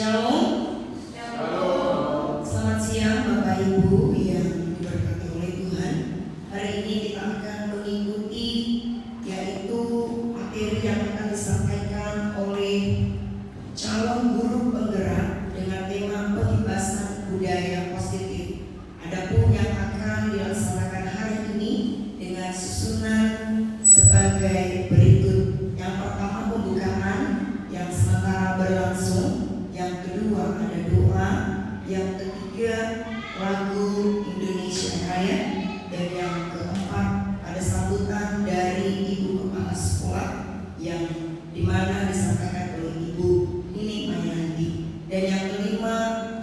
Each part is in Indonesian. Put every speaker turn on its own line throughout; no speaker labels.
Shalom. Shalom. Selamat siang Bapak Ibu yang diberkati oleh Tuhan. Hari ini kita akan mengikuti yaitu materi yang akan disampaikan oleh calon guru penggerak dengan tema pembebasan budaya positif. Adapun yang akan dilaksanakan hari ini dengan susunan sebagai berikut. Yang pertama pembukaan yang sementara berlangsung. Yang kedua ada doa, yang ketiga lagu Indonesia Raya, dan yang keempat ada sambutan dari Ibu Kepala Sekolah yang dimana disampaikan oleh Ibu Nini Mayanti, dan yang kelima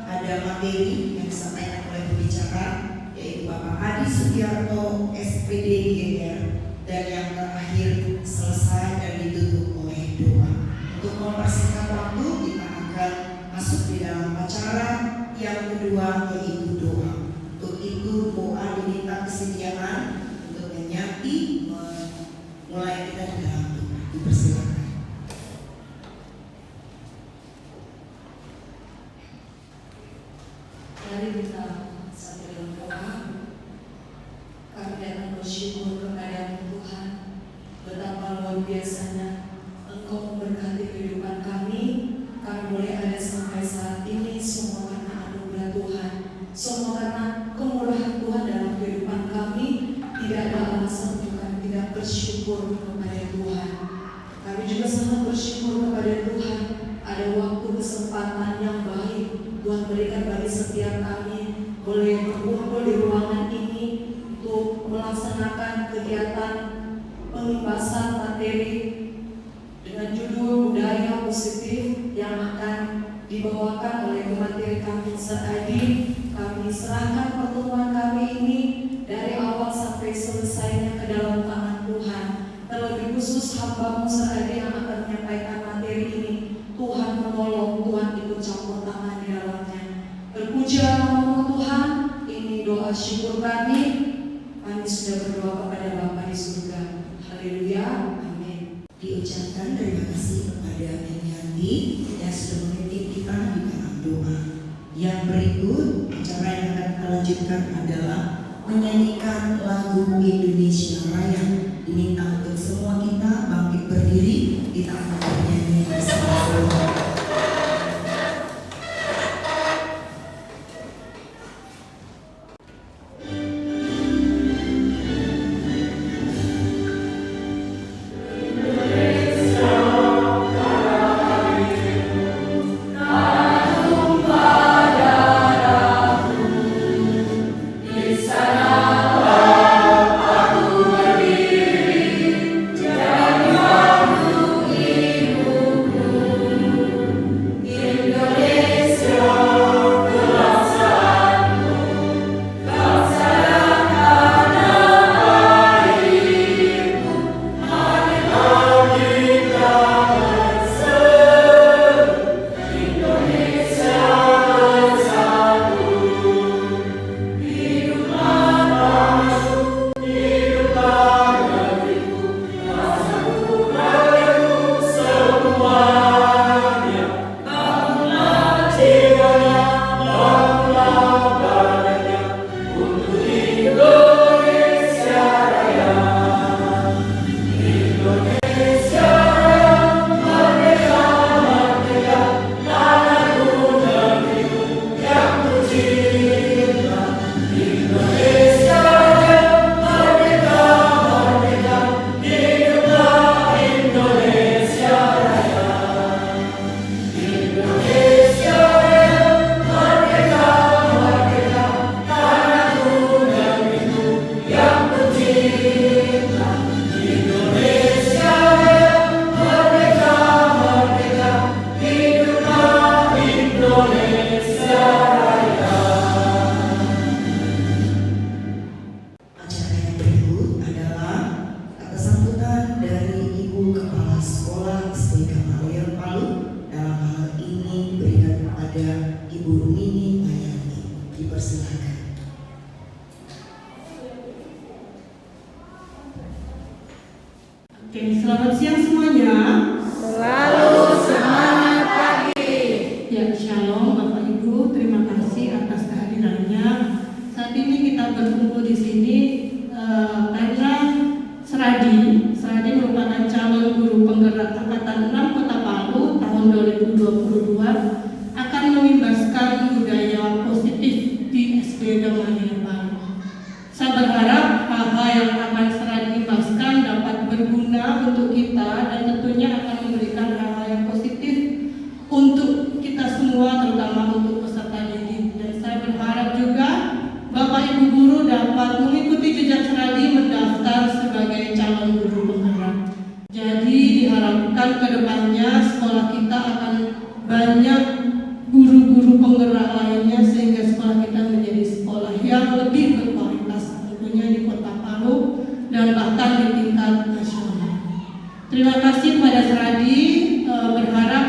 ada materi yang disampaikan oleh pembicara yaitu Bapak Adi Sugiarto SPD GR, dan yang terakhir selesai dan ditutup oleh doa. Untuk mempersingkat waktu kita akan masuk di dalam acara yang kedua yaitu doa. Untuk itu doa diminta kesediaan untuk menyanyi mulai kita di dalam doa. Dipersilakan.
Mari kita sambil berdoa. Kami datang bersyukur kepada Tuhan, betapa luar biasanya Engkau memberkati kehidupan kami. Kami boleh ada sampai saat ini semua karena anugerah Tuhan, semua karena kemurahan Tuhan dalam kehidupan kami. Tidak ada alasan untuk kami tidak bersyukur kepada Tuhan. Kami juga sangat bersyukur kepada Tuhan. Ada waktu kesempatan yang baik Tuhan berikan bagi setiap kami boleh berkumpul di ruangan ini untuk melaksanakan kegiatan pembahasan materi dengan judul budaya positif yang akan dibawakan oleh pemateri kami Adi. Kami serahkan pertemuan kami ini dari awal sampai selesainya ke dalam tangan Tuhan. Terlebih khusus hamba-Mu Adi yang akan menyampaikan materi ini, Tuhan menolong, Tuhan ikut campur tangan di dalamnya. Terpuji nama-Mu Tuhan. Ini doa syukur kami. Kami sudah berdoa kepada Bapa di surga. Haleluya. Amin.
Diucapkan terima kasih kepada Yanti yang sudah memimpin kita di dalam doa. Yang berikut acara yang akan kita lanjutkan adalah menyanyikan lagu Indonesia Raya. Diminta untuk semua kita bangkit berdiri, kita akan bernyanyi bersama-sama.
Selamat siang semuanya.
Selalu semangat pagi.
Ya, berkumpul di sini karena Seradi merupakan calon guru penggerak angkatan 6 Kota Palu tahun 2022 akan mengimbaskan budaya positif di SD Gamaliel Palu. Saya berharap hal-hal yang akan Seradi imbaskan dapat berguna untuk kita dan tentunya akan memberikan hal-hal yang positif untuk kita semua, terutama untuk peserta didik. Dan saya berharap juga Bapak Ibu guru dapat mengikuti jejak Seradi mendaftar sebagai calon guru penggerak. Jadi diharapkan ke depannya sekolah kita akan banyak guru-guru penggerak lainnya sehingga sekolah kita menjadi sekolah yang lebih berkualitas tentunya di Kota Palu dan bahkan di tingkat nasional. Terima kasih kepada Seradi, berharap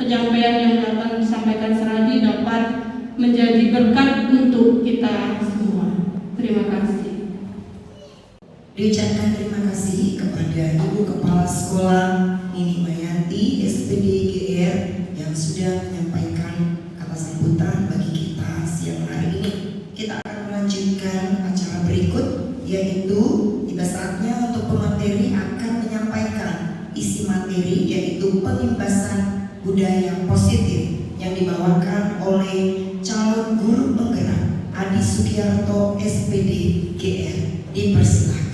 penyampaian yang akan disampaikan Seradi dapat menjadi berkat untuk kita semua. Terima kasih.
Diucapkan terima kasih kepada Ibu Kepala Sekolah Nini Mayanti SPD GR yang sudah menyampaikan kata sambutan bagi kita siang hari ini. Kita akan melanjutkan acara berikut, yaitu tiba saatnya untuk pemateri akan menyampaikan isi materi, yaitu pengimbasan budaya positif yang dibawakan oleh calon guru penggerak Adi Sugiarto SPD GR. Dipersilakan.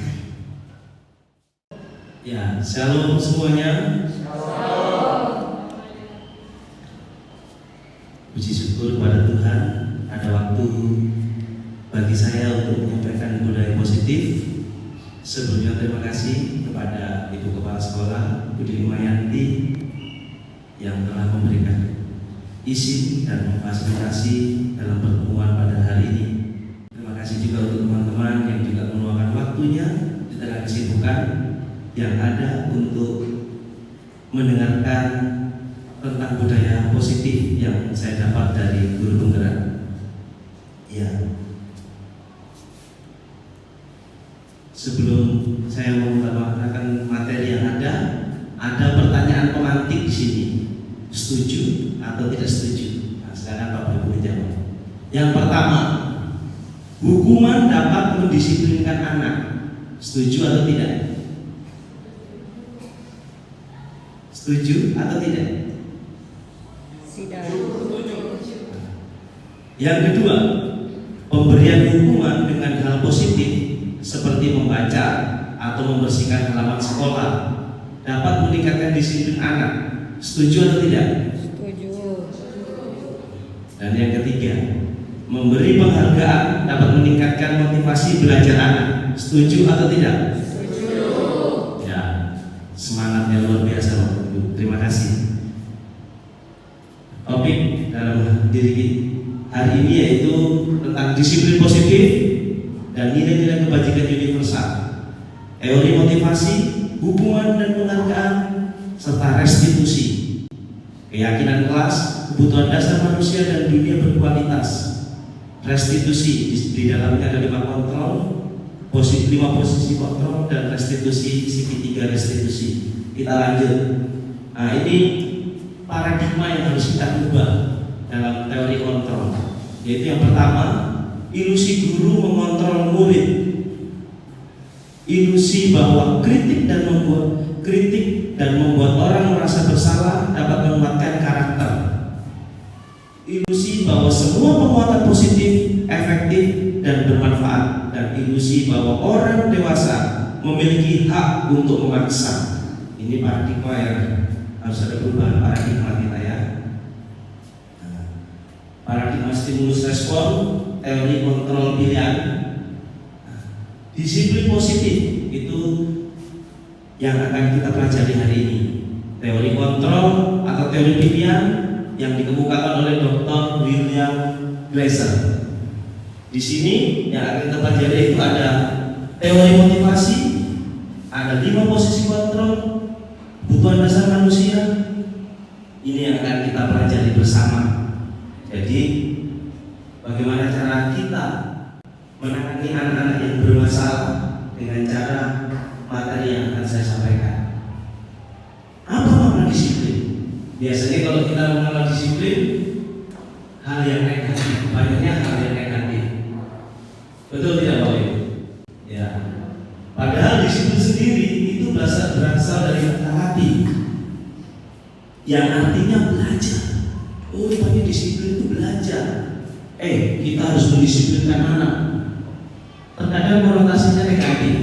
Ya, shalom semuanya. Puji syukur kepada Tuhan ada waktu bagi saya untuk menyampaikan budaya positif. Sebelumnya terima kasih kepada Ibu Kepala Sekolah Bu Nini Mayanti yang telah memberikan izin dan memfasilitasi dalam pertemuan pada hari ini. Terima kasih juga untuk teman-teman yang juga meluangkan waktunya di tengah kesibukan yang ada untuk mendengarkan tentang budaya positif yang saya dapat dari guru penggerak. Ya. Sebelum saya membawakan materi yang ada pertanyaan pemantik di sini. Setuju atau tidak setuju? Nah, sekarang Pak Ibu menjawab. Yang pertama, hukuman dapat mendisiplinkan anak. Setuju atau tidak? Setuju atau tidak? Yang kedua, pemberian hukuman dengan hal positif seperti membaca atau membersihkan halaman sekolah dapat meningkatkan disiplin anak. Setuju atau tidak?
Setuju.
Dan yang ketiga, memberi penghargaan dapat meningkatkan motivasi belajar anak. Setuju atau tidak?
Setuju.
Ya, semangatnya luar biasa Bapak Ibu. Terima kasih. Topik dalam diri hari ini yaitu tentang disiplin positif dan nilai-nilai kebajikan universal, teori motivasi, hubungan dan penghargaan, serta restitusi, keyakinan kelas, kebutuhan dasar manusia dan dunia berkualitas. Restitusi di dalamnya ada 5 kontrol, 5 posisi kontrol dan restitusi segitiga restitusi. Kita lanjut. Nah, ini paradigma yang harus kita ubah dalam teori kontrol. Yaitu yang pertama, ilusi guru mengontrol murid. Ilusi bahwa kritik dan membuat orang merasa bersalah dapat menguatkan karakter. Ilusi bahwa semua penguatan positif, efektif dan bermanfaat, dan ilusi bahwa orang dewasa memiliki hak untuk memaksa. Ini paradigma yang harus ada perubahan paradigma kita ya. Paradigma stimulus respon, teori kontrol pilihan. Disiplin positif itu yang akan kita pelajari hari ini. Teori kontrol atau teori pilihan yang dikemukakan oleh Dr. William Glasser. Di sini yang akan kita pelajari itu ada teori motivasi, ada 5 posisi kontrol, kebutuhan dasar manusia. Ini yang akan kita pelajari bersama. Jadi bagaimana cara kita menangani anak-anak yang bermasalah dengan cara materi yang akan saya sampaikan. Apa makna disiplin? Biasanya kalau kita mengenal disiplin, hal yang negatif, banyaknya hal yang negatif. Betul yang artinya belajar. Oh, rupanya disiplin itu belajar. Kita harus mendisiplinkan anak. Terkadang konotasinya negatif.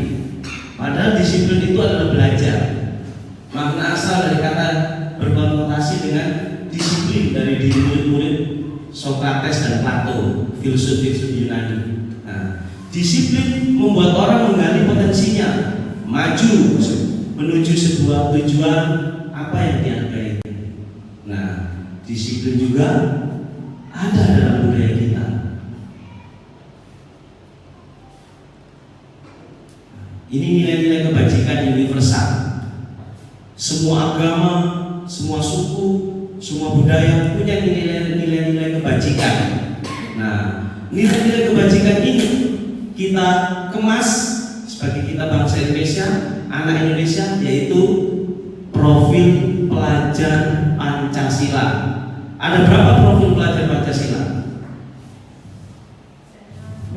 Padahal disiplin itu adalah belajar. Makna asal dari kata berkonotasi dengan disiplin dari diri murid-murid Sokrates dan Plato, filsuf-filsuf Yunani. Nah, disiplin membuat orang menggali potensinya, maju menuju sebuah tujuan apa yang dihargai. Nah, disiplin juga ada dalam budaya kita. Ini nilai-nilai kebajikan universal. Semua agama, semua suku, semua budaya punya nilai-nilai kebajikan. Nah, nilai-nilai kebajikan ini kita kemas sebagai kita bangsa Indonesia, anak Indonesia, yaitu profil pelajar Pancasila. Ada berapa profil pelajar Pancasila?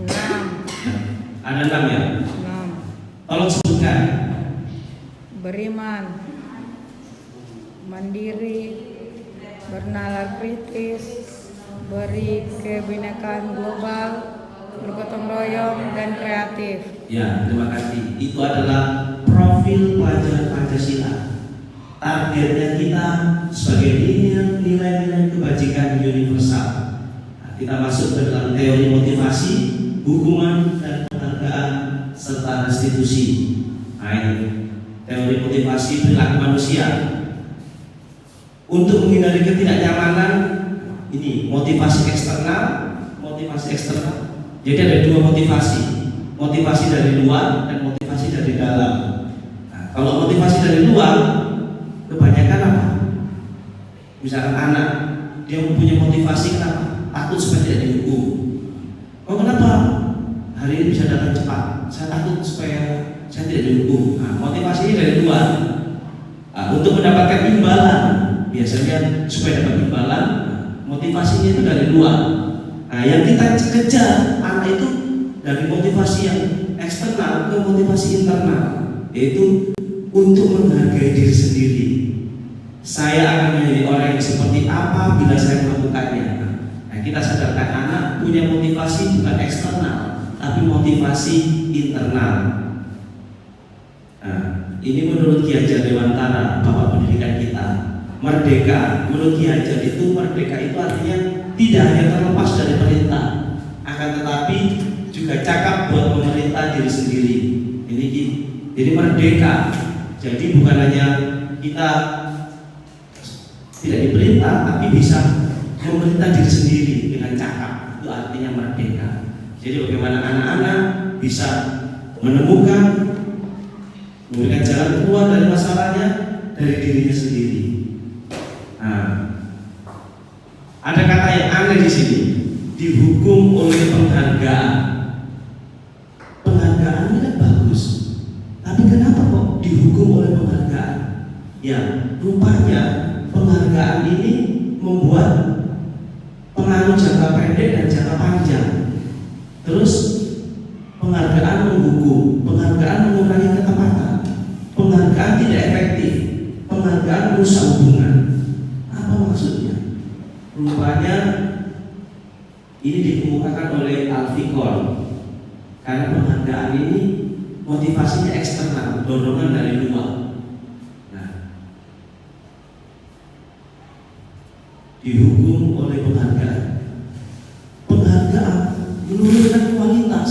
6.
Ada 6 ya?
6.
Tolong sebutkan.
Beriman, mandiri, bernalar kritis, beri kebinekaan global, bergotong royong, dan kreatif.
Ya, terima kasih. Itu adalah profil pelajar Pancasila. Targetnya kita sebagai nilai-nilai kebajikan universal. Nah, kita masuk ke dalam teori motivasi, hukuman, dan penghargaan serta restitusi. Nah, ini teori motivasi perilaku manusia. Untuk menghindari ketidaknyamanan, ini motivasi eksternal, motivasi eksternal. Jadi ada dua motivasi dari luar dan motivasi dari dalam. Nah, kalau motivasi dari luar, kebanyakan apa? Misalkan anak, dia mempunyai motivasi kenapa? Takut supaya tidak dihukum. Oh, kenapa? Hari ini bisa datang cepat. Saya takut supaya saya tidak dihukum. Nah, motivasinya dari luar. Nah, untuk mendapatkan imbalan, biasanya supaya dapat imbalan, motivasinya itu dari luar. Nah, yang kita kejar anak itu dari motivasi yang eksternal ke motivasi internal, yaitu untuk menghargai diri sendiri. Saya akan menjadi orang yang seperti apa bila saya melakukannya. Nah, kita sadarkan anak punya motivasi bukan eksternal, tapi motivasi internal. Nah, ini menurut Ki Hajar Dewantara, Bapak Pendidikan kita. Merdeka, menurut Ki Hajar itu merdeka itu artinya tidak hanya terlepas dari perintah, akan tetapi juga cakap buat memerintah diri sendiri. Jadi merdeka. Jadi bukan hanya kita tidak diperintah, tapi bisa memerintah diri sendiri dengan cakap. Itu artinya merdeka. Jadi bagaimana anak-anak bisa menemukan, memberikan jalan keluar dari masalahnya dari dirinya sendiri. Nah, ada kata yang aneh di sini, dihukum oleh penghargaan. Penghargaan ini kan bagus, tapi kenapa kok dihukum oleh penghargaan? Ya, rupanya penghargaan ini membuat pengaruh jangka pendek dan jangka panjang. Terus penghargaan menghukum, penghargaan mengurangi ketepatan, penghargaan tidak efektif, penghargaan merusak hubungan. Apa maksudnya? Rupanya ini dikemukakan oleh Alfikon. Karena penghargaan ini motivasinya eksternal, dorongan dari luar. Nah, dihukum oleh penghargaan. Penghargaan menurunkan kualitas.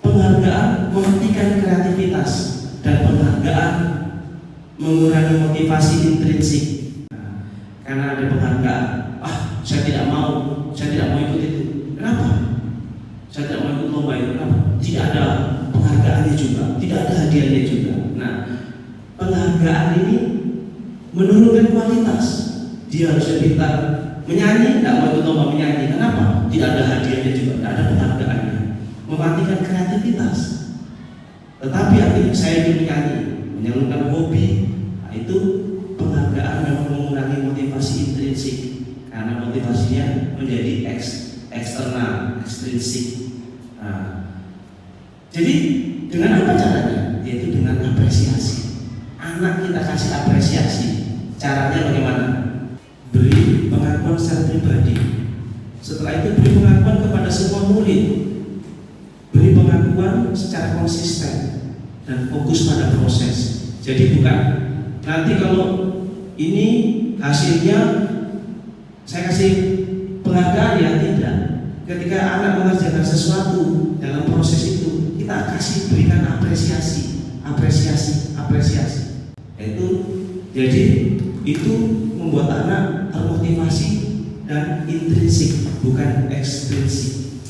Penghargaan menghentikan kreativitas, dan penghargaan mengurangi motivasi intrinsik. Nah, karena ada penghargaan, saya tidak mau ikut itu. Kenapa? Saya tidak mau ikut lomba itu. Kenapa? Tidak ada penghargaannya juga, tidak ada hadiahnya juga. Nah, penghargaan ini menurunkan kualitas. Dia harusnya pintar menyanyi, tidak mau ikut lomba menyanyi. Kenapa? Tidak ada hadiahnya juga, tidak ada penghargaannya. Mematikan kreativitas. Tetapi artinya saya ingin menyanyi, menyalurkan hobi. Nah, itu penghargaan memang mengurangi motivasi intrinsik, karena motivasinya menjadi eksternal, ekstrinsik. Nah, jadi dengan apa caranya? Yaitu dengan apresiasi. Anak kita kasih apresiasi. Caranya bagaimana? Beri pengakuan secara pribadi. Setelah itu beri pengakuan kepada semua murid. Beri pengakuan secara konsisten dan fokus pada proses. Jadi bukan nanti kalau ini hasilnya saya kasih penghargaan, ya tidak. Ketika anak mengerjakan sesuatu dalam proses itu, kita kasih berikan apresiasi. Itu jadi itu membuat anak termotivasi dan intrinsik, bukan ekstrinsik.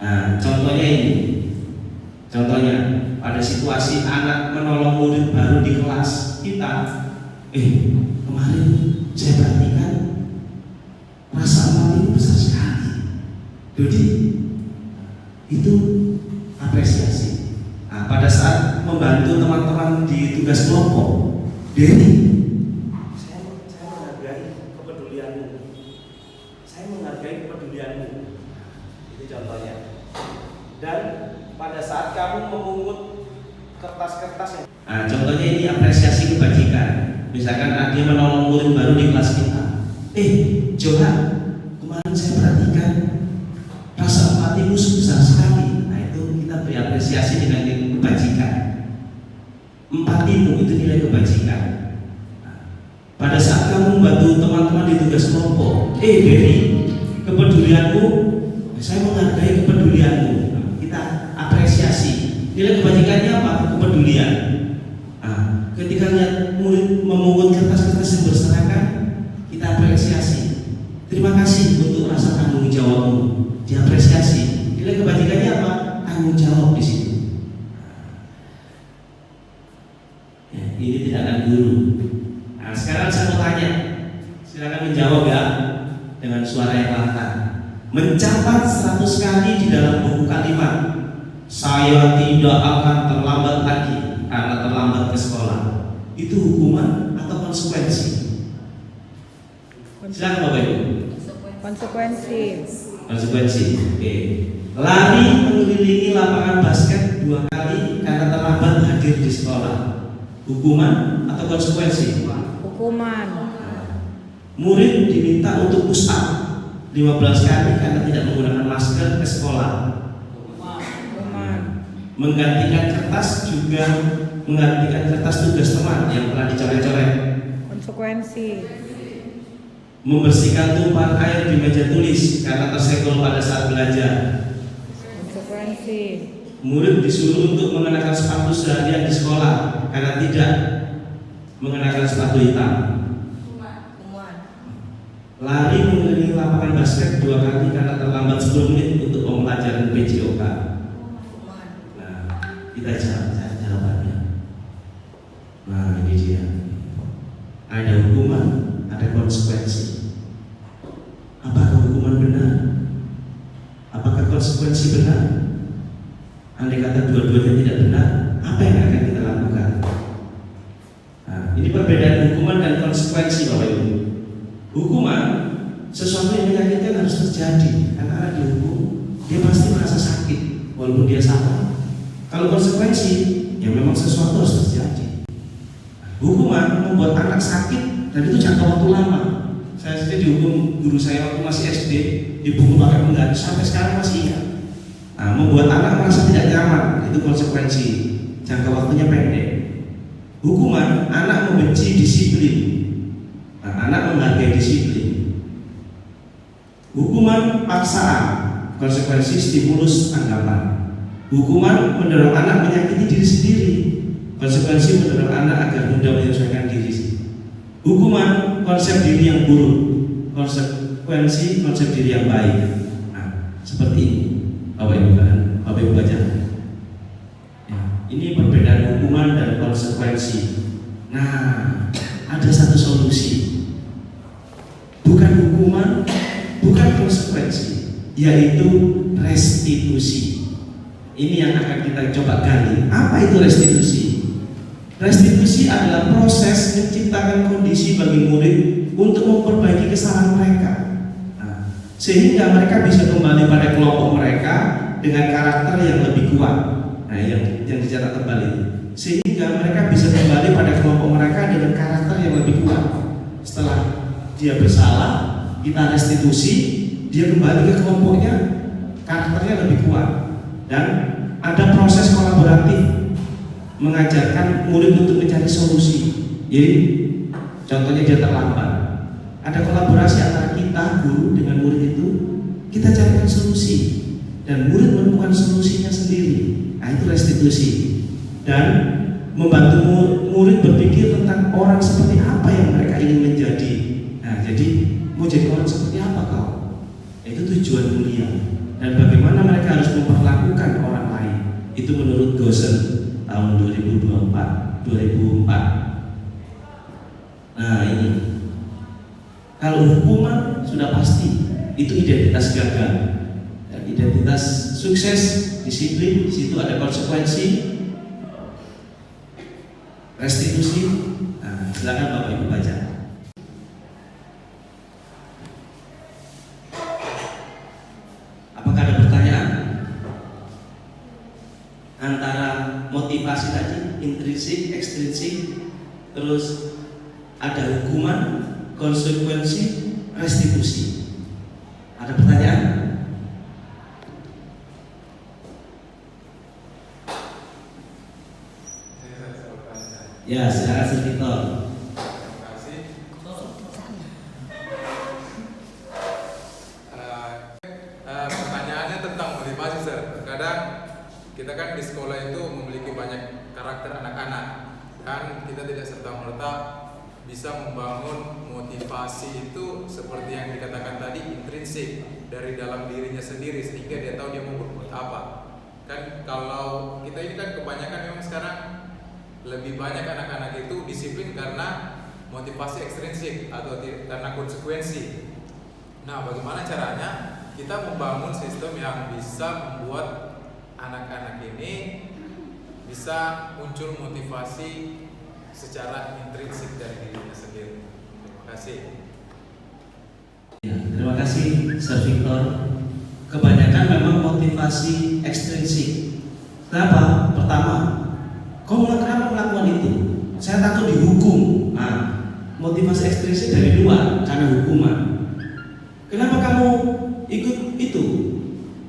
Nah, contohnya ini. Contohnya pada situasi anak menolong murid baru di kelas kita, kemarin saya perhatikan rasa amal ini besar sekali. Jadi itu apresiasi. Nah, pada saat membantu teman-teman di tugas kelompok, Denny, saya menghargai kepedulianmu. Saya menghargai kepedulianmu. Itu contohnya. Dan pada saat kamu memungut kertas-kertas yang contohnya ini apresiasi kebajikan. Misalkan dia menolong murid baru di kelas kita. Johan, kemarin saya perhatikan rasa empatimu sebesar sekali. Nah, itu kita beri apresiasi dengan nilai kebajikan. Empatimu itu nilai kebajikan. Pada saat kamu membantu teman-teman di tugas kelompok, Devi, kepedulianmu, saya menghargai kepedulianmu. Kita apresiasi. Nilai kebajikannya apa? Kepedulian. Nah, ketika lihat murid memungut kertas-kertas yang berserakan, kita apresiasi. Terima kasih untuk rasa tanggung jawabmu. Diapresiasi. Nilai kebajikannya apa? Tanggung jawab di situ. Ya, ini tindakan guru. Nah, sekarang saya mau tanya, silakan menjawab ya dengan suara yang lantang. Mencatat 100 kali di dalam buku kalimat, saya tidak akan terlambat lagi karena terlambat ke sekolah. Itu hukuman atau konsekuensi? Silakan Bapak Ibu. Konsekuensi. Oke. Lari mengelilingi lapangan basket 2 kali karena terlambat hadir di sekolah. Hukuman atau konsekuensi?
Hukuman.
Murid diminta untuk push up 15 kali karena tidak menggunakan masker ke sekolah.
Hukuman.
Menggantikan kertas juga menggantikan kertas tugas teman yang telah dicoret-coret.
Konsekuensi.
Membersihkan tumpahan air di meja tulis karena tersenggol pada saat belajar.
Konsekuensi.
Murid disuruh untuk mengenakan sepatu seharian di sekolah karena tidak mengenakan sepatu hitam. Lari mengelilingi lapangan basket 2 kali karena terlambat 10 menit untuk pembelajaran PJOK. Nah, kita cari jawabannya. Nah, ini dia. Ada hukuman, ada konsekuensi. Apakah hukuman benar? Apakah konsekuensi benar? Andai kata dua-duanya tidak benar, apa yang akan kita lakukan? Nah, ini perbedaan hukuman dan konsekuensi, Bapak Ibu. Hukuman, sesuatu yang menyakitkan harus terjadi. Karena anak dihukum, dia pasti merasa sakit walaupun dia salah. Kalau konsekuensi, ya memang sesuatu harus terjadi. Hukuman membuat anak sakit dan itu jangka waktu lama. Saya sendiri dihukum guru saya waktu masih SD, dipukul pakai pengganti sampai sekarang masih ingat. Nah, membuat anak merasa tidak nyaman, itu konsekuensi. Jangka waktunya pendek. Hukuman, anak membenci disiplin. Nah, anak menghargai disiplin. Hukuman paksaan, konsekuensi stimulus anggapan. Hukuman mendorong anak menyakiti diri sendiri. Konsekuensi mendorong anak agar mudah menyesuaikan diri. Hukuman konsep diri yang buruk. Konsekuensi konsep diri yang baik. Nah, seperti ini. Bapak Ibu baca. Ya, ini perbedaan hukuman dan konsekuensi. Nah, ada satu solusi. Bukan hukuman, bukan konsekuensi, yaitu restitusi. Ini yang akan kita coba gali. Apa itu restitusi? Restitusi adalah proses menciptakan kondisi bagi murid untuk memperbaiki kesalahan mereka, sehingga mereka bisa kembali pada kelompok mereka dengan karakter yang lebih kuat. Nah, yang dicatat kembali, sehingga mereka bisa kembali pada kelompok mereka dengan karakter yang lebih kuat. dia bersalah, kita restitusi, dia kembali ke kelompoknya, karakternya lebih kuat. Dan ada proses kolaboratif mengajarkan murid untuk mencari solusi. Jadi contohnya dia terlambat, ada kolaborasi antara kita guru dengan murid itu, kita carikan solusi dan murid menemukan solusinya sendiri. Nah, itu restitusi. Dan membantu murid berpikir tentang orang seperti apa yang mereka ingin menjadi. Nah, jadi mau jadi orang seperti apa kau? Itu tujuan mulia. Dan bagaimana mereka harus memperlakukan orang lain. Itu menurut Gosen tahun 2004. Nah, ini kalau hukuman sudah pasti itu identitas gagal. Dan identitas sukses, disiplin, di situ ada konsekuensi, restitusi. Nah, silakan Bapak Ibu baca. Apakah ada pertanyaan? Antara motivasi tadi, intrinsik, ekstrinsik, terus ada hukuman, konsekuensi, restitusi. Ada pertanyaan? Ya, silakan Sir Victor.
Terima kasih. Pertanyaannya tentang motivasi, Sir. Terkadang kita kan di sekolah itu memiliki banyak karakter anak-anak dan kita tidak serta-merta bisa membangun motivasi itu seperti yang dikatakan tadi, intrinsik dari dalam dirinya sendiri sehingga dia tahu dia mau berbuat apa. Kan kalau kita ini kan kebanyakan memang sekarang lebih banyak anak-anak itu disiplin karena motivasi ekstrinsik atau karena konsekuensi. Nah, bagaimana caranya kita membangun sistem yang bisa membuat anak-anak ini bisa muncul motivasi secara intrinsik dari dirinya sendiri. Terima kasih.
Ya, terima kasih Sir Victor. Kebanyakan memang motivasi ekstrinsik. Kenapa? Pertama, kenapa melakukan itu? Saya takut dihukum. Nah, motivasi ekstrinsik dari luar karena hukuman. Kenapa kamu ikut itu?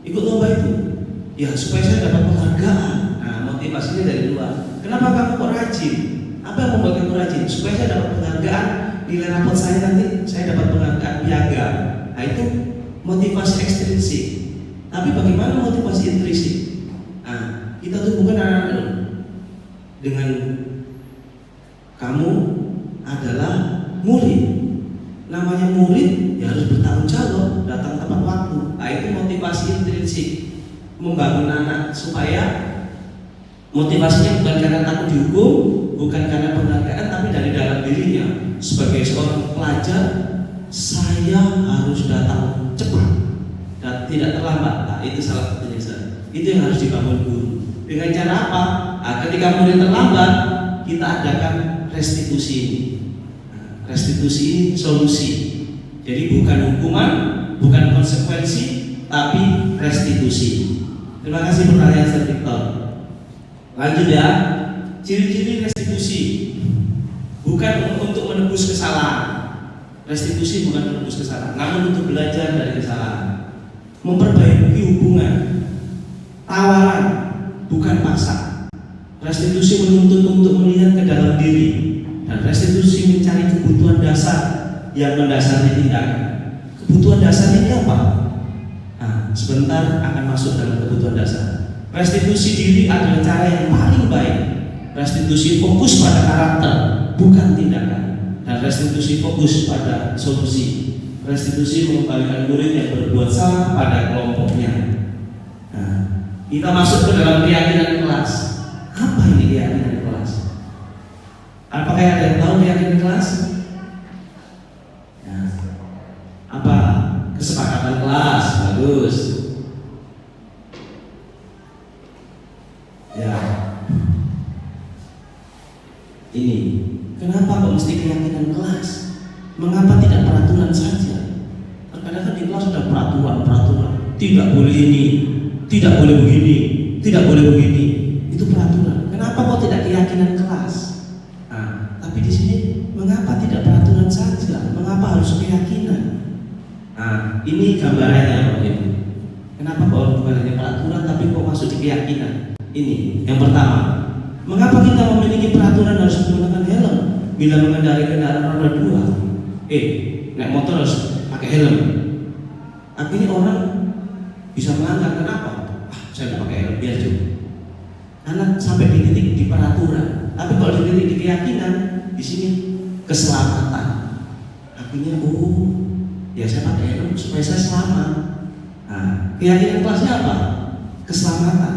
Ikut lomba itu? Ya, supaya saya dapat penghargaan. Nah, motivasinya dari luar. Kenapa kamu kok rajin? Apa yang membuat kamu rajin? Supaya saya dapat penghargaan. Nilai rapot saya nanti saya dapat penghargaan piagam. Nah, itu motivasi ekstrinsik. Tapi bagaimana motivasi intrinsik? Nah, kita tuh bukan anak-anak dengan kamu adalah murid. Namanya murid ya harus bertanggung jawab, datang tepat waktu. Nah, itu motivasi intrinsik. Membangun anak supaya motivasinya bukan karena takut dihukum, bukan karena penghargaan, tapi dari dalam dirinya. Sebagai seorang pelajar, saya harus datang cepat dan tidak terlambat. Nah, itu salah satunya. Itu yang harus dibangun guru. Dengan cara apa? Nah, ketika murid terlambat, kita adakan restitusi. Nah, restitusi ini solusi. Jadi bukan hukuman, bukan konsekuensi, tapi restitusi. Terima kasih pertanyaan Sir Victor. Lanjut ya. Ciri-ciri restitusi bukan untuk menebus kesalahan. Restitusi bukan menebus kesalahan, namun untuk belajar dari kesalahan. Memperbaiki hubungan. Tawaran, bukan paksa. Restitusi menuntut untuk melihat ke dalam diri, dan restitusi mencari kebutuhan dasar yang mendasari tindakan. Kebutuhan dasar ini apa? Nah, sebentar akan masuk dalam kebutuhan dasar. Restitusi diri adalah cara yang paling baik. Restitusi fokus pada karakter, bukan tindakan. Dan restitusi fokus pada solusi. Restitusi mengembalikan murid yang berbuat salah pada kelompoknya. Nah, kita masuk ke dalam keyakinan kelas. Apa ini keyakinan kelas? Apakah ada yang tahu keyakinan kelas? Nah, apa? Kesepakatan kelas, bagus. Ya, ini kenapa kok mesti keyakinan kelas? Mengapa tidak peraturan saja? Terkadang kan di kelas sudah peraturan, tidak boleh ini, tidak boleh begini, tidak boleh begini. Itu peraturan. Kenapa kok tidak keyakinan kelas? Nah, tapi di sini mengapa tidak peraturan saja? Mengapa harus ini gambarannya Bapak Ibu. Kenapa kok bukan hanya peraturan tapi kok masuk di keyakinan? Ini yang pertama. Mengapa kita memiliki peraturan harus menggunakan helm bila mengendarai kendaraan roda 2? Naik motor harus pakai helm. Akhirnya orang bisa melanggar. Kenapa? Saya nggak pakai helm, biar juga. Karena sampai di titik di peraturan. Tapi kalau di titik di keyakinan, di sini keselamatan. Akhirnya ya saya pakai helm supaya saya selamat. Nah, keyakinan kelasnya apa? Keselamatan.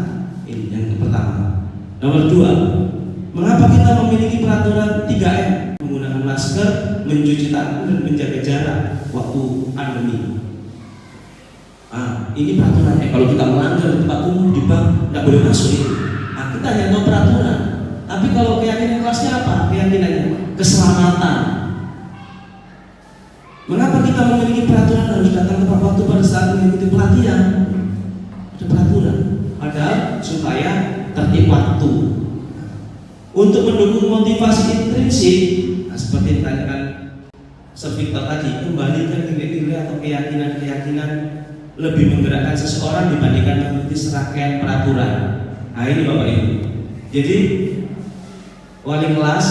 Ini yang pertama. Nomor 2, mengapa kita memiliki peraturan 3M? Menggunakan masker, mencuci tangan, dan menjaga jarak waktu pandemi. Ini peraturannya. Kalau kita melanggar di tempat umum, di bank, tidak boleh masuk ini. Kita hanya tahu peraturan. Tapi kalau keyakinan kelasnya apa? Keyakinannya keselamatan. Mengapa kita memiliki peraturan harus datang tepat waktu pada saat mengikuti pelatihan? Ada peraturan. Padahal supaya tertib waktu. Untuk mendukung motivasi intrinsik, seperti yang ditanyakan Sir Victor tadi, kembalikan nilai-nilai atau keyakinan-keyakinan lebih menggerakkan seseorang dibandingkan mengikuti serangkaian peraturan. Nah ini Bapak Ibu. Jadi wali kelas,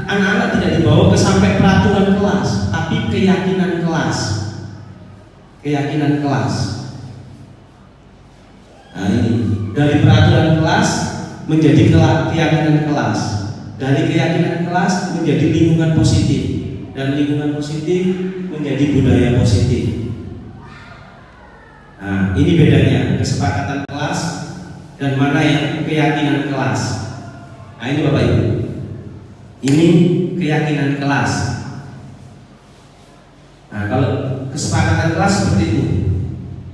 anak-anak tidak dibawa ke sampai peraturan kelas, tapi keyakinan kelas. Keyakinan kelas. Nah ini dari peraturan kelas menjadi keyakinan kelas. Dari keyakinan kelas menjadi lingkungan positif, dan lingkungan positif menjadi budaya positif. Nah, ini bedanya kesepakatan kelas dan mana yang keyakinan kelas. Nah, ini Bapak Ibu. Ini keyakinan kelas. Nah, kalau kesepakatan kelas seperti itu,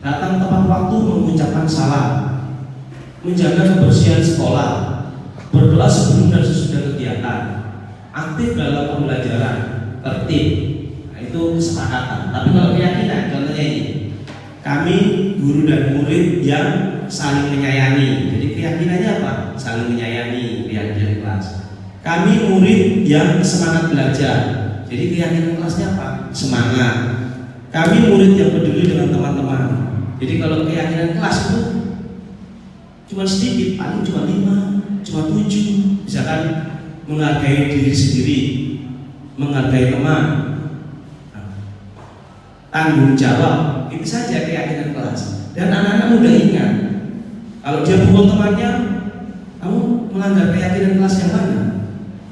datang tepat waktu mengucapkan salam, menjaga kebersihan sekolah, berdoa sebelum dan sesudah kegiatan, aktif dalam pembelajaran, tertib. Nah, itu kesepakatan. Tapi kalau keyakinan, contohnya ini, kami guru dan murid yang saling menyayangi. Jadi keyakinannya apa? Saling menyayangi, keyakinan kelas. Kami murid yang semangat belajar. Jadi keyakinan kelasnya apa? Semangat. Kami murid yang peduli dengan teman-teman. Jadi kalau keyakinan kelas itu cuma sedikit, paling cuma 5, cuma 7. Misalkan menghargai diri sendiri, menghargai teman, tanggung jawab. Itu saja keyakinan kelas. Dan anak-anak muda ingat, kalau dia pukul temannya, kamu melanggar keyakinan kelas yang mana?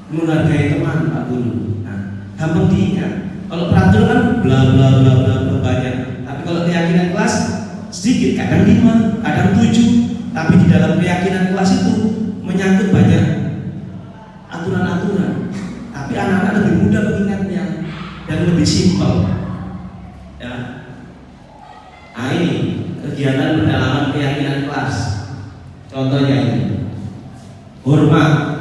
Menghargai teman, Pak Guru. Nah, gampang diingat. Kalau peraturan kan bla bla bla bla bla banyak. Tapi kalau keyakinan kelas sedikit, kadang 5, kadang 7. Tapi di dalam keyakinan kelas itu menyangkut banyak aturan-aturan. Tapi anak-anak lebih mudah mengingatnya dan lebih simpel. Ya. Nah ini kegiatan pendalaman keyakinan kelas. Contohnya ini, hormat.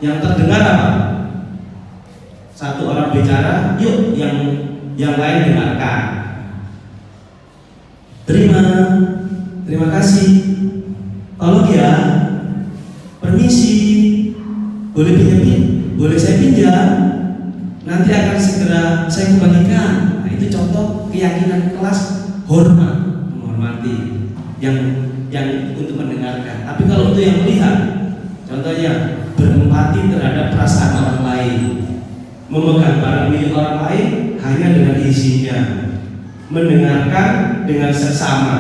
Yang terdengar apa? Satu orang bicara, yuk yang lain dengarkan. Terima kasih. Tolong ya. Permisi. Boleh saya pinjam? Nanti akan segera saya kembalikan. Nah, itu contoh keyakinan kelas, hormat, menghormati yang untuk mendengarkan. Tapi kalau untuk yang melihat, contohnya berempati terhadap perasaan orang lain, memegang barang milik orang lain hanya dengan izinnya, mendengarkan dengan seksama,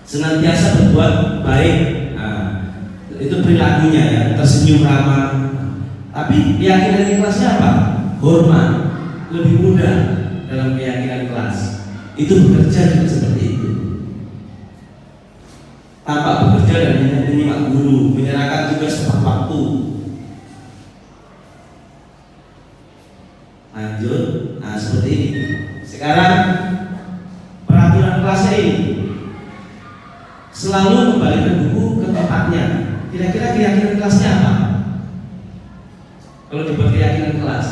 senantiasa berbuat baik. Nah, itu perilakunya ya, tersenyum ramah. Tapi keyakinan kelasnya apa? Hormat, lebih mudah dalam keyakinan kelas. Itu bekerja juga seperti itu. Tanpa bekerja dan menyimak guru, menyerahkan tugas tepat waktu. Lanjut, nah seperti ini. Sekarang peraturan kelasnya ini selalu kembalikan buku ke tempatnya. Kira-kira keyakinan kelasnya apa? Kalau dibuat keyakinan kelas,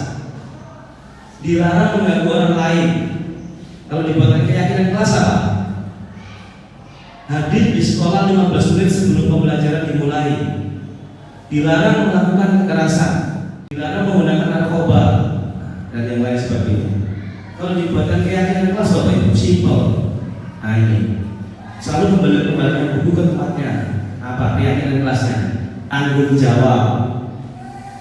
dilarang mengganggu orang lain. Kalau dibuat keyakinan kelas apa? Hadir di sekolah 15 menit sebelum pembelajaran dimulai. Dilarang melakukan kekerasan, dilarang menggunakan narkoba. dan yang lain sebagainya. Kalau dibuatkan keyakinan kelas Bapak Ibu simpel. Nah ini selalu kembalikan buku ke tempatnya. Apa keyakinan kelasnya? Tanggung jawab.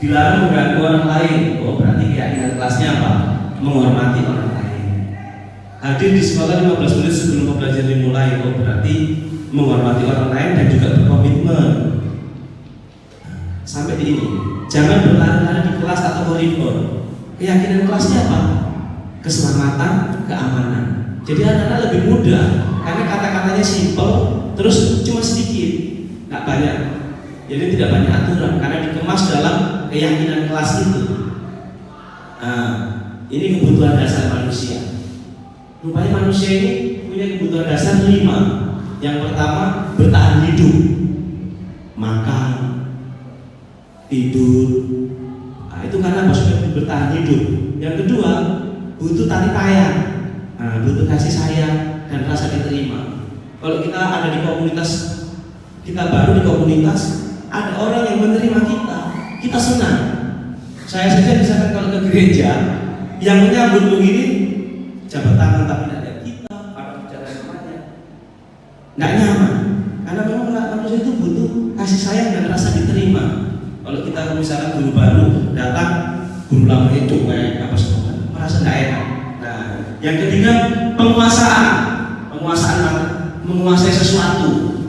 Dilarang mengganggu orang lain. Oh berarti keyakinan kelasnya apa? Menghormati orang lain. Hadir di sekolah 15 menit sebelum pembelajaran dimulai. Oh berarti menghormati orang lain dan juga berkomitmen. Sampai di ini, jangan berlari-lari di kelas atau koridor. Keyakinan kelasnya apa? Keselamatan, keamanan. Jadi anak-anak lebih mudah karena kata-katanya simpel, terus cuma sedikit, nggak banyak. Jadi tidak banyak aturan karena dikemas dalam keyakinan kelas itu. Nah, ini kebutuhan dasar manusia. Rupanya manusia ini punya kebutuhan dasar 5. Yang pertama bertahan hidup, makan, tidur. Nah, itu karena supaya bertahan hidup. Yang kedua butuh tali tayang, butuh kasih sayang dan rasa diterima. Kalau kita ada di komunitas, kita baru di komunitas, ada orang yang menerima kita senang. Saya saja misalkan kalau ke gereja, yang menyambut begini jabat tangan tapi tidak ada kita, pada bicara semuanya nggak nyaman. Karena memang manusia itu butuh kasih sayang dan rasa diterima. Kalau kita misalkan guru baru datang, guru lama itu kayak apa semua, merasa nggak enak. Nah, yang ketiga penguasaan menguasai sesuatu.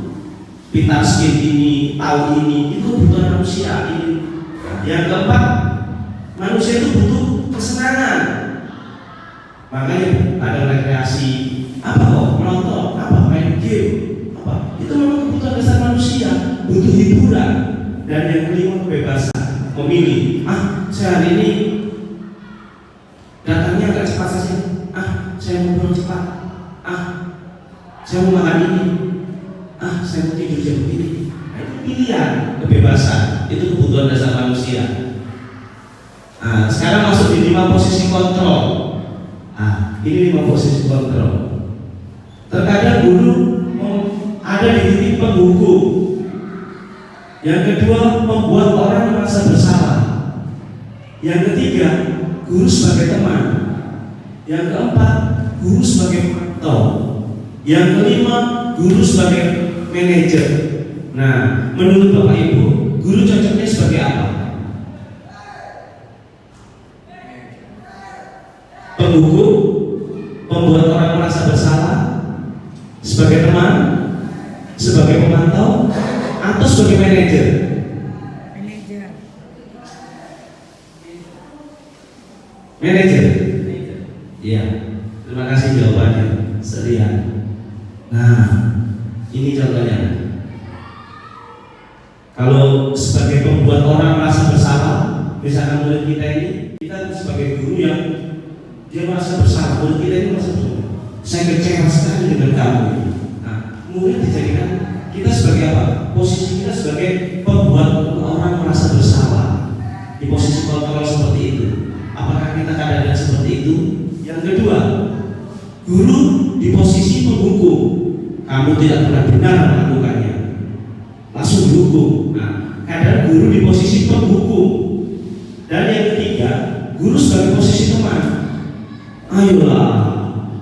Pintar skill ini, tahu ini, itu kebutuhan manusia ini. Yang keempat, manusia itu butuh kesenangan. Makanya ada rekreasi, apa kok menonton, apa main game, apa itu memang kebutuhan dasar manusia, butuh hiburan. Dan yang kelima kebebasan, memilih. Saya hari ini datangnya agak cepat saja. Saya mau pulang cepat. Saya mau makan ini. Saya mau tidur jam begini. Nah, itu pilihan, kebebasan. Itu kebutuhan dasar manusia. Sekarang masuk di 5 posisi kontrol. Ini 5 posisi kontrol. Terkadang guru ada di titik penghukum. Yang kedua, membuat orang merasa bersalah. Yang ketiga, guru sebagai teman. Yang keempat, guru sebagai mentor. Yang kelima, guru sebagai manajer. Nah, menurut Bapak Ibu, guru cocoknya sebagai apa? Penghukum, membuat orang merasa bersalah, sebagai teman, sebagai pemantau, atau sebagai manajer? Manajer. Iya. Terima kasih jawabannya. Serian. Nah, ini contohnya. Kalau sebagai pembuat orang merasa bersalah, misalkan murid kita ini, kita sebagai guru yang dia merasa bersalah, murid kita ini merasa bersalah. Saya kecewa sekali dengan kamu. Nah, murid dijadikan kita sebagai apa? Posisi kita sebagai pembuat orang merasa bersalah. Di posisi kontrol seperti itu. Apakah kita keadaan seperti itu? Yang kedua, guru di posisi penghukum. Kamu tidak pernah benar melakukannya, langsung dihukum. Nah, kadang guru di posisi penghukum. Dan yang ketiga, guru sebagai posisi teman. Ayolah,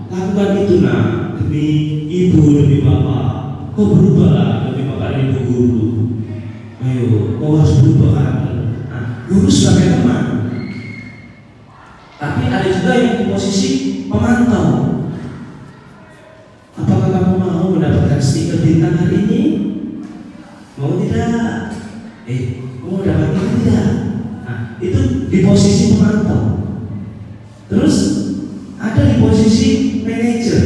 lakukan itu nak, demi ibu, demi bapak. Kau berubahlah demi bapak dan ibu guru. Ayo, kau harus berubah kan. Nah, guru sebagai teman. Tapi ada juga yang di posisi pemantau. Apakah kamu mau mendapatkan stiker bintang hari ini? Mau tidak? Mau dapat ini tidak? Nah, itu di posisi pemantau. Terus ada di posisi manajer.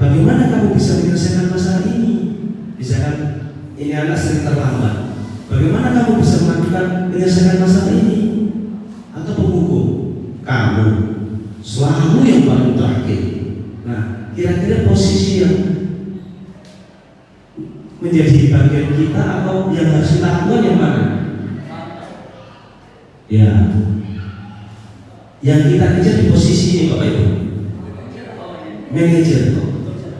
Bagaimana kamu bisa menyelesaikan masalah ini? Misalkan ini anak sering terlambat. Bagaimana kamu bisa menyelesaikan masalah ini? Atau penghukum? Kamu selalu yang paling terakhir. Nah, kira-kira posisi yang menjadi bagian kita atau yang harus kita lakukan yang mana? Ya, yang kita kejar di posisi ini Bapak Ibu, manajer.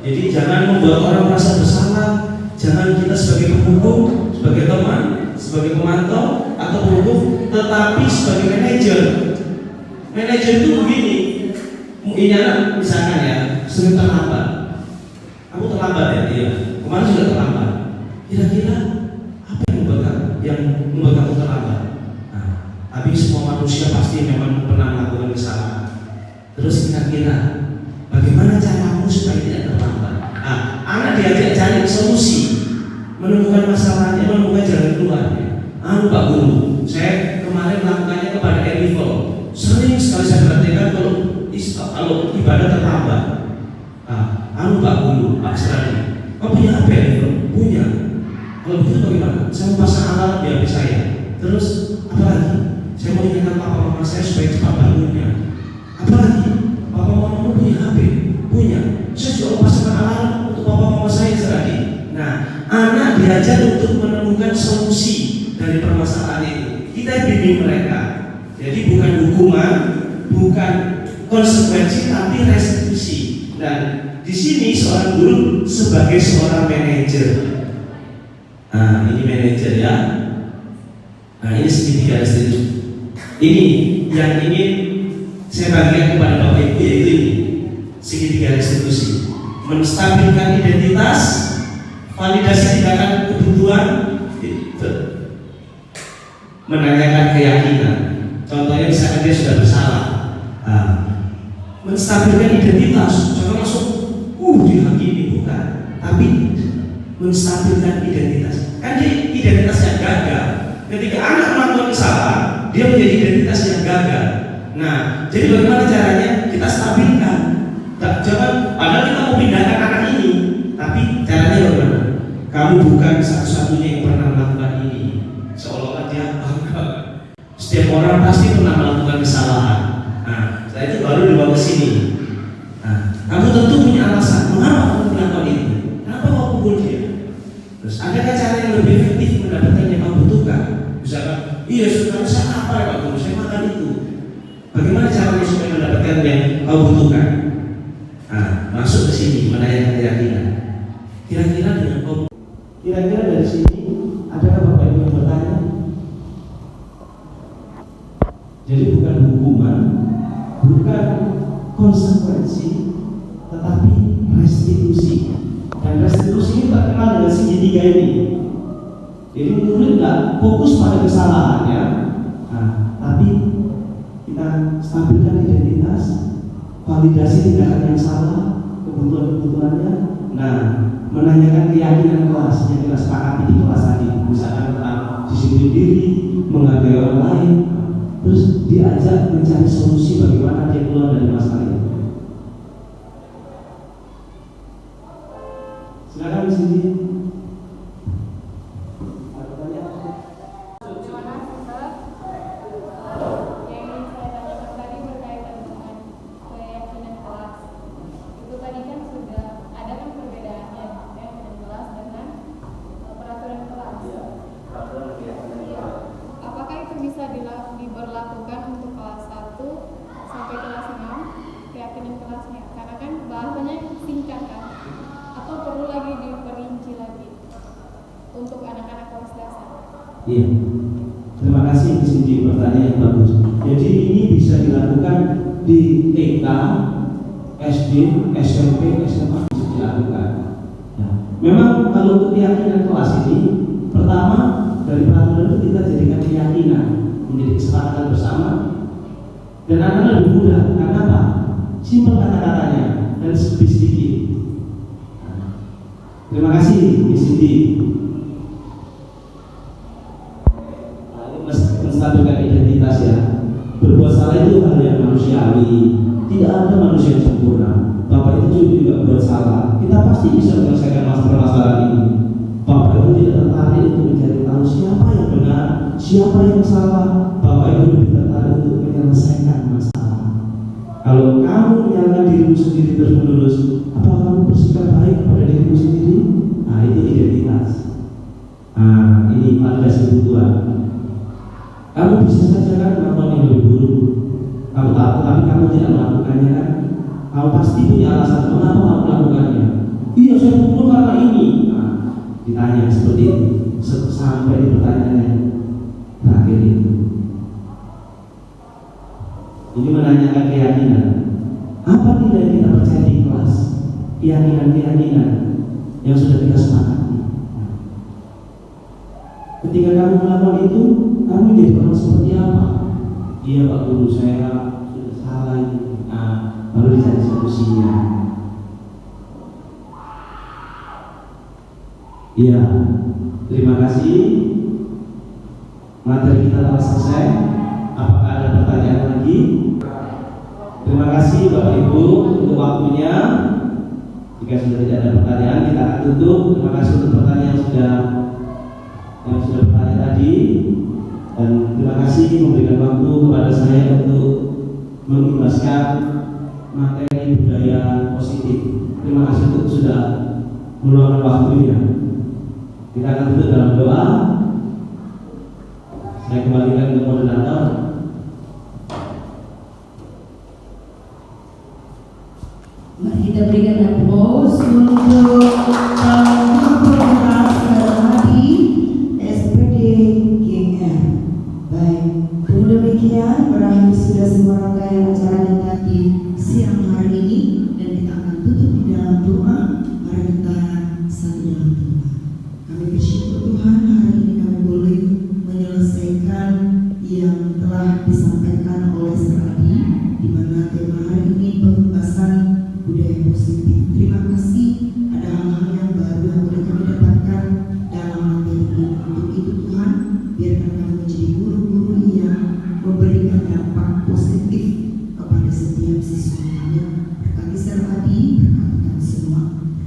Jadi jangan membuat orang merasa bersalah. Jangan kita sebagai penghukum, sebagai teman, sebagai pemantau atau penghukum, tetapi sebagai manajer. Manajer itu begini, ini anak misalkan ya, sering terlambat. Kamu terlambat ya, iya. Kemarin sudah terlambat. Kira-kira apa yang membuat kamu terlambat? Nah, tapi semua manusia pasti memang pernah melakukan kesalahan. Terus kira-kira bagaimana caramu supaya tidak terlambat? Nah, anak diajak cari solusi, menemukan masalahnya, menemukan jalan keluarnya. Pak Guru, saya kemarin melakukannya kepada Erivo. Sering sekali saya perhatikan kalau ibadah terlambat. Pak Guru, Pak Serani, kau punya apa Erivo? Punya. Kalau begitu bagaimana? Saya mau pasang alarm di HP saya. Terus apa lagi? Saya mau ingatkan papa mama saya supaya cepat bangunnya. Apa lagi? Papa mama punya HP? Punya. Saya juga mau pasang alarm untuk papa mama saya Serani. Nah, anak diajar untuk menemukan solusi dari permasalahan itu. Kita bimbing mereka. Jadi bukan hukuman, bukan konsekuensi, tapi restitusi. Dan di sini seorang guru sebagai seorang manajer. Nah, ini manajer ya. Nah, ini segitiga restitusi. Ini yang ingin saya bagikan kepada Bapak Ibu, yaitu ini segitiga restitusi. Menstabilkan identitas, validasi tindakan kebutuhan, menanyakan keyakinan. Contohnya misalkan dia sudah bersalah, menstabilkan identitas, jangan langsung dihakimi, bukan, tapi menstabilkan identitas. Kan dia identitas yang gagal. Ketika anak melakukan kesalahan, dia menjadi identitas yang gagal. Nah, jadi bagaimana caranya kita stabilkan? Jangan, padahal kita mau pindahkan anak ini, tapi caranya bagaimana? Kamu bukan satu-satunya yang pernah melakukan ini. Seolah-olah dia bangga. Setiap orang pasti pernah melakukan kesalahan. Nah, setelah itu baru dibawa ke sini. Nah, kamu tentu punya alasan mengapa kamu melakukan itu. Kenapa kamu pukul dia? Terus adakah cara yang lebih efektif mendapatkan yang kamu butuhkan? Misalkan, iya sebenarnya saya apa ya Pak Guru? Saya makan itu. Bagaimana caranya supaya mendapatkan yang kamu butuhkan? Nah, masuk ke sini menanyakan keyakinan. Kira-kira dari sini adakah Bapak Ibu yang bertanya? Jadi bukan hukuman, bukan konsekuensi, tetapi restitusi. Dan restitusi ini terkenal dengan segitiga ini. Jadi murid tidak fokus pada kesalahannya, tapi kita stabilkan identitas, validasi tindakan yang salah, kebutuhan-kebutuhannya. Nah, menanyakan keyakinan kelas yang kita sepakati di kelas tadi, misalkan tentang disiplin diri, menghargai orang lain. Terus diajak mencari solusi bagaimana dia keluar dari masalah itu. Silakan di sini. Ada tanya?
Yang ingin saya tanyakan tadi berkaitan dengan keyakinan kelas. Itu tadi kan sudah ada kan perbedaannya keyakinan kelas dengan peraturan kelas. Iya. Apakah itu bisa diberlakukan untuk kelas 1 sampai kelas 6 keyakinan kelasnya? Karena kan bahasanya singkat kan? Atau perlu lagi diperinci lagi untuk anak-anak kelas dasar?
Iya. Terima kasih di sini pertanyaan yang bagus. Jadi ini bisa dilakukan di TK, SD, SMP, SMA bisa dilakukan. Ya. Memang kalau untuk keyakinan kelas ini, pertama dari peraturan itu kita jadikan keyakinan menjadi kesepakatan bersama, dan akan lebih mudah. Karena apa? Simpel kata-katanya dan sedikit. Terima kasih di sini. Menstabilkan identitas ya. Berbuat salah itu hal yang manusiawi. Tidak ada manusia yang sempurna. Bapak itu juga buat salah. Kita pasti bisa menyelesaikan masalah ini. Bapak itu tidak tertarik untuk mencari tahu siapa yang benar, siapa yang salah. Bapak itu lebih tertarik untuk menyelesaikan masalah. Kalau kamu menyalahkan dirimu sendiri terus-menerus, apakah kamu bersikap baik kepada dirimu sendiri? Nah, itu identitas. Nah, ini validasi kebutuhan. Kamu bisa saja kan melakukan yang lebih buruk. Kamu tahu, tapi kamu tidak melakukannya kan? Kamu pasti punya alasan mengapa kamu melakukannya. Iya, saya pukul karena ini. Nah, ditanya seperti itu sampai di pertanyaan yang terakhir itu. Ini menanyakan keyakinan. Apa nilai kita percaya di kelas? Keyakinan yang sudah kita sepakati. Ketika kamu melakukan itu, kamu jadi orang seperti apa? Iya Pak Guru, saya sudah salah ini. Baru dicari solusinya. Iya, terima kasih. Materi kita telah selesai. Apakah ada pertanyaan lagi? Terima kasih Bapak Ibu untuk waktunya. Jika sudah tidak ada pertanyaan, kita akan tutup. Terima kasih untuk pertanyaan yang sudah bertanya tadi. Dan terima kasih memberikan waktu kepada saya untuk mengimbaskan materi budaya positif. Terima kasih untuk sudah meluangkan waktunya. Kita akan tutup dalam doa. Saya kembalikan ke moderator.
Mari kita berikan aplaus untuk guru penggerak tadi SPD GR. Baik, dengan demikian berakhir sudah semua rangkaian acara kita di siang hari ini, dan kita akan tutup di dalam doa. Mari kita satu dalam doa. Kami bersyukur Tuhan, hari ini kami boleh menyelesaikan yang telah disampaikan oleh Seradi, di mana tema hari ini pembahasan budaya positif. Terima kasih, ada hal-hal yang baru yang boleh kami dapatkan dalam materi ini. Untuk itu Tuhan, biarkan kami menjadi guru-guru yang memberikan dampak positif kepada setiap siswanya. Berkati Seradi, berkati kami semua.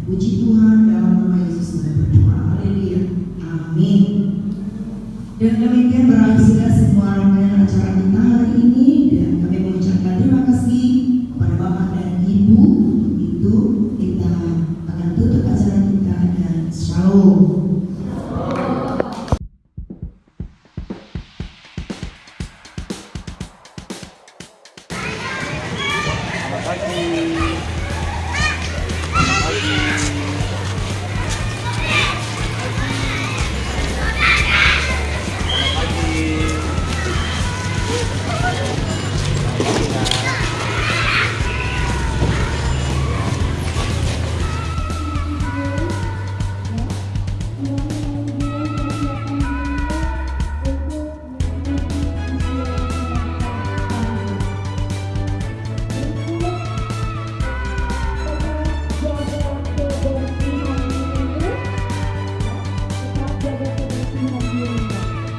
Puji Tuhan, dalam nama Yesus kami berdoa. Haleluya. Amin. Dan demikian berakhir sudah semua rangkaian acara kita hari ini, dan kami mengucapkan terima kasih kepada Bapak dan Ibu. Untuk itu kita akan tutup acara kita, dan shalom.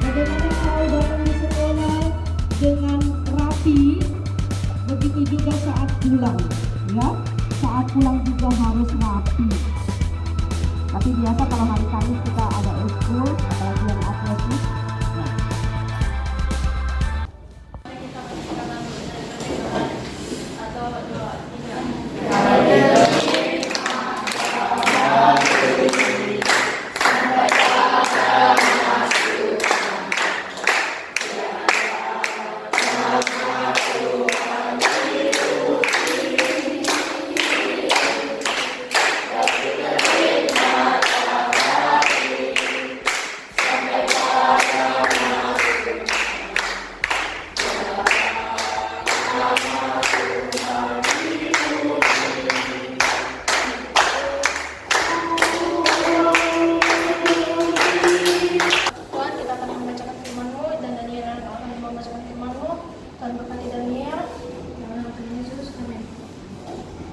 Bagaimana kalau datang di sekolah dengan rapi, begitu juga saat pulang, ya. Saat pulang juga harus rapi. Tapi biasa kalau hari Kamis kita ada ekskul, apalagi yang atletis.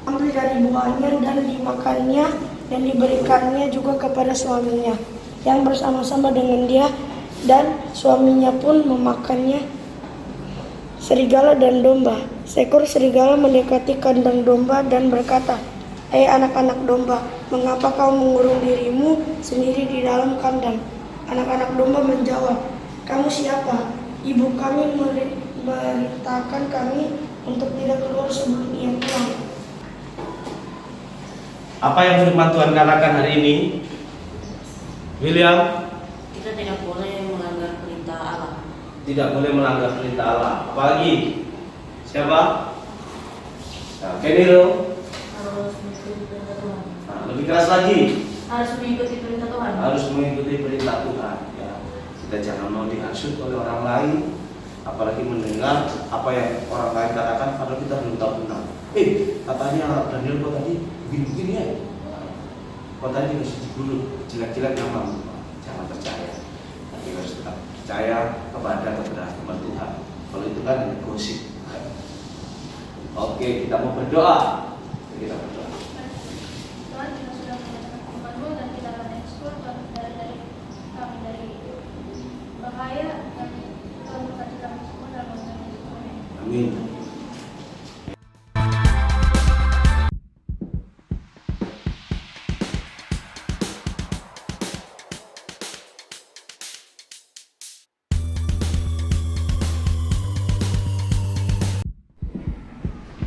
Ambil dari buahnya dan dimakannya, dan diberikannya juga kepada suaminya yang bersama-sama dengan dia, dan suaminya pun memakannya. Serigala dan domba. Seekor serigala mendekati kandang domba dan berkata, "Hai anak-anak domba, mengapa kau mengurung dirimu sendiri di dalam kandang?" Anak-anak domba menjawab, "Kamu siapa? Ibu kami memerintahkan kami untuk tidak keluar sebelum ia pulang."
Apa yang firman Tuhan katakan hari ini? William?
Kita tidak boleh melanggar perintah Allah.
Tidak boleh melanggar perintah Allah. Apalagi? Siapa? Nah, Keniro?
Harus mengikuti perintah Tuhan.
Nah, lebih keras lagi.
Harus mengikuti perintah Tuhan.
Harus mengikuti perintah Tuhan. Ya. Kita jangan mau dihasut oleh orang lain. apalagi mendengar apa yang orang lain katakan padahal kita belum tahu benar. Katanya Daniel kok tadi begini-begini ya, kok tadi dikasih dulu jelek-jelek nama. Jangan percaya, tapi harus tetap percaya kepada kebenaran Tuhan. Kalau itu kan hanya gosip. Oke, kita mau berdoa. Kita berdoa.
Tuhan, kita sudah menyatakan firman-Mu dan kita akan ekspor dari kami dari bahaya dan Tuhan berkati kami semua dalam nama Yesus.
Amin.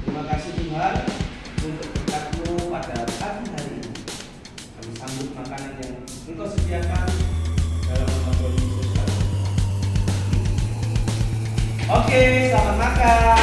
Terima kasih Tuhan untuk berkat-Mu pada pagi hari ini. Kami sambut makanan yang Engkau sediakan dalam nama Tuhan Yesus. Oke, selamat makan.